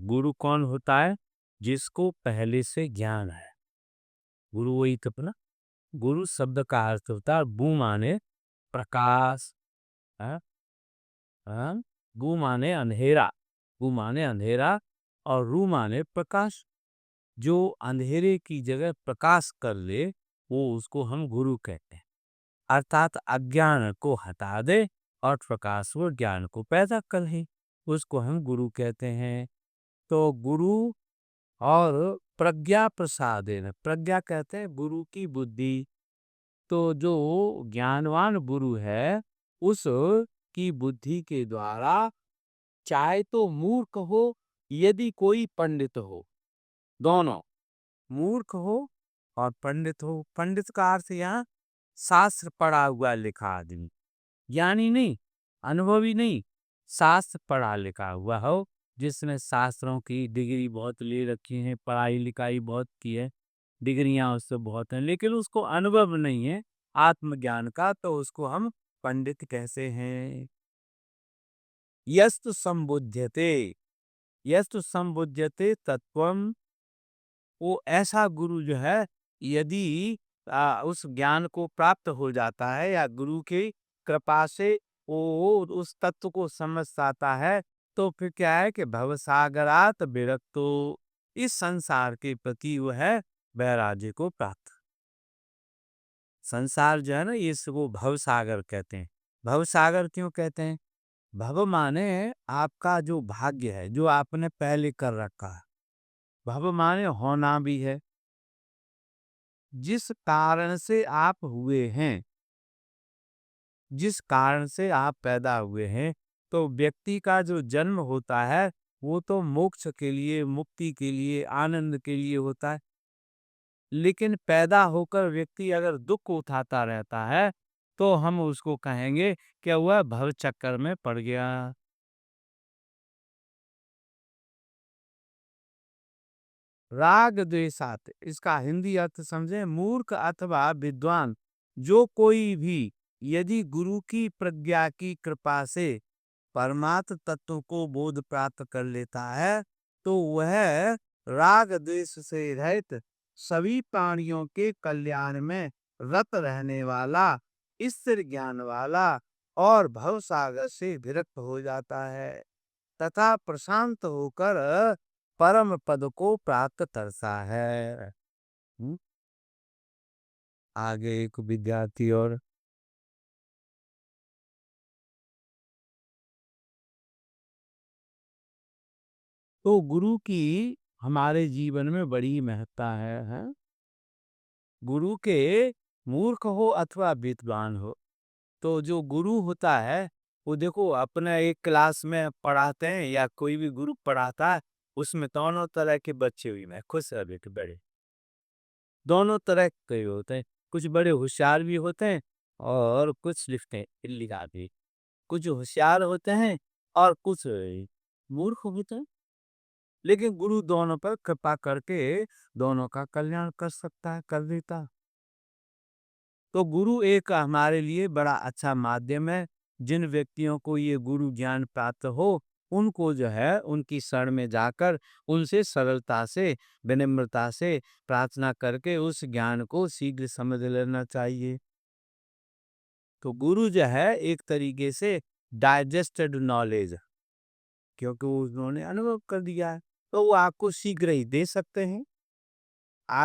गुरु कौन होता है? जिसको पहले से ज्ञान है। गुरु वही तो ना। गुरु शब्द का अर्थ होता है गु माने प्रकाश। हाँ? हाँ? गु माने अंधेरा। गु माने अंधेरा और रू माने प्रकाश। जो अंधेरे की जगह प्रकाश कर ले वो उसको हम गुरु कहते हैं। अर्थात अज्ञान को हटा दे और प्रकाश व ज्ञान को पैदा कर ले, उसको हम गुरु कहते हैं। तो गुरु और प्रज्ञा प्रसादेन, प्रज्ञा कहते हैं गुरु की बुद्धि। तो जो ज्ञानवान गुरु है उस की बुद्धि के द्वारा, चाहे तो मूर्ख हो यदि कोई पंडित हो, दोनों मूर्ख हो और पंडित हो। पंडित का अर्थ यहाँ शास्त्र पढ़ा हुआ लिखा आदमी, ज्ञानी नहीं, अनुभवी नहीं, शास्त्र पढ़ा लिखा हुआ हो, जिसने शास्त्रों की डिग्री बहुत ले रखी है, पढ़ाई लिखाई बहुत की है, डिग्रियां उससे बहुत हैं, लेकिन उसको अनुभव नहीं है आत्मज्ञान का, तो उसको हम पंडित कहते हैं। यस्तु संबुध्यते, यस्तु संबुध्यते तत्वम, वो ऐसा गुरु जो है, यदि उस ज्ञान को प्राप्त हो जाता है या गुरु की कृपा से वो उस तत्व को समझ जाता है, तो फिर क्या है कि भवसागरात विरक्तो, इस संसार के प्रति वो है वैराग्य को प्राप्त। संसार जो है ना, इसको भवसागर कहते हैं। भवसागर क्यों कहते हैं? भव माने आपका जो भाग्य है, जो आपने पहले कर रखा है। भव माने होना भी है, जिस कारण से आप हुए हैं, जिस कारण से आप पैदा हुए हैं। तो व्यक्ति का जो जन्म होता है वो तो मोक्ष के लिए, मुक्ति के लिए, आनंद के लिए होता है। लेकिन पैदा होकर व्यक्ति अगर दुख उठाता रहता है तो हम उसको कहेंगे कि वह भव चक्कर में पड़ गया। राग द्वेषात, इसका हिंदी अर्थ समझे, मूर्ख अथवा विद्वान जो कोई भी यदि गुरु की प्रज्ञा की कृपा से परमात्म तत्व को बोध प्राप्त कर लेता है, तो वह राग द्वेष से रहित सभी प्राणियों के कल्याण में रत रहने वाला, ईश्वर ज्ञान वाला और भवसागर से विरक्त हो जाता है तथा प्रशांत होकर परम पद को प्राप्त करता है। हम्म? आगे एक विद्यार्थी और, तो गुरु की हमारे जीवन में बड़ी महत्ता है? गुरु के मूर्ख हो अथवा विद्वान हो, तो जो गुरु होता है वो देखो अपने एक क्लास में पढ़ाते हैं या कोई भी गुरु पढ़ाता है, उसमें दोनों तरह के बच्चे हुई में खुश रहे के बड़े, दोनों तरह के होते हैं। कुछ बड़े होशियार भी होते हैं और कुछ लिखते हैं इल्लिगा भी, कुछ होशियार होते हैं और कुछ मूर्ख होते हैं। लेकिन गुरु दोनों पर कृपा करके दोनों का कल्याण कर सकता है, कर देता है। तो गुरु एक हमारे लिए बड़ा अच्छा माध्यम है। जिन व्यक्तियों को ये गुरु ज्ञान प्राप्त हो, उनको जो है उनकी शरण में जाकर उनसे सरलता से, विनम्रता से प्रार्थना करके उस ज्ञान को शीघ्र समझ लेना चाहिए। तो गुरु जो है एक तरीके से डाइजेस्टेड नॉलेज, क्योंकि उन्होंने अनुभव कर दिया है, तो वो आपको शीघ्र ही दे सकते हैं। आज